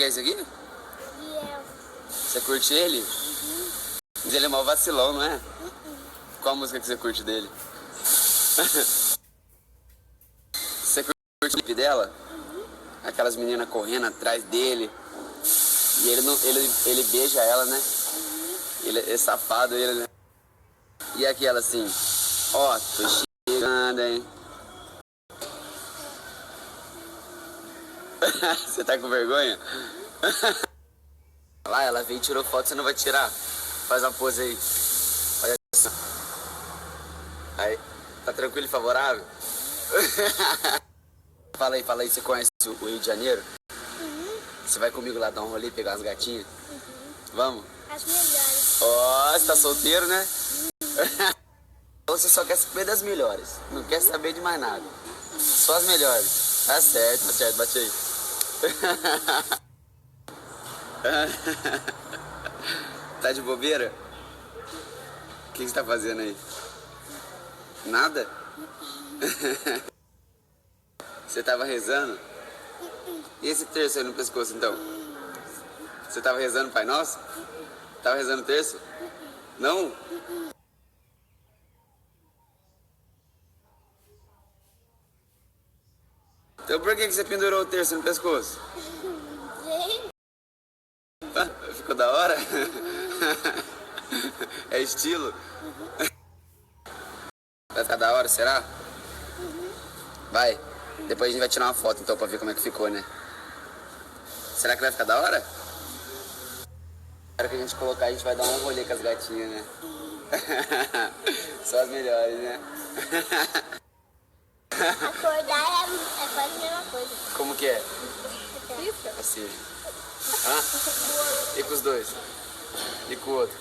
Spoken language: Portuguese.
é esse aqui? Biel. Você curte ele? Uhum. Mas ele é mó vacilão, não é? Uhum. Qual a música que você curte dele? Você curte o clipe dela? Uhum. Aquelas meninas correndo atrás dele. E ele, não, ele beija ela, né? Uhum. Ele é safado, ele, né? E aquela assim, ó, tô chegando, hein? Você tá com vergonha? Lá, ela veio e tirou foto, você não vai tirar? Faz uma pose aí. Olha só. Aí, tá tranquilo e favorável? Fala aí, você conhece o Rio de Janeiro? Uhum. Você vai comigo lá dar um rolê, pegar umas gatinhas? Uhum. Vamos? As melhores. Ó, você tá solteiro, né? Ou você só quer saber das melhores, não quer saber de mais nada. Só as melhores. Tá certo, bate aí. Tá de bobeira? O que você tá fazendo aí? Nada? Você tava rezando? E esse terço aí no pescoço, então? Você tava rezando Pai Nosso? Tava rezando o terço? Não? Então por que você pendurou o terço no pescoço? Gente. Ficou da hora? É estilo? Vai ficar da hora, será? Vai. Depois a gente vai tirar uma foto então pra ver como é que ficou, né? Será que vai ficar da hora? Na hora que a gente colocar, a gente vai dar um rolê com as gatinhas, né? Só as melhores, né? Acordar é quase a mesma coisa. Como que é? Isso? Assim. Hã? E com os dois? E com o outro?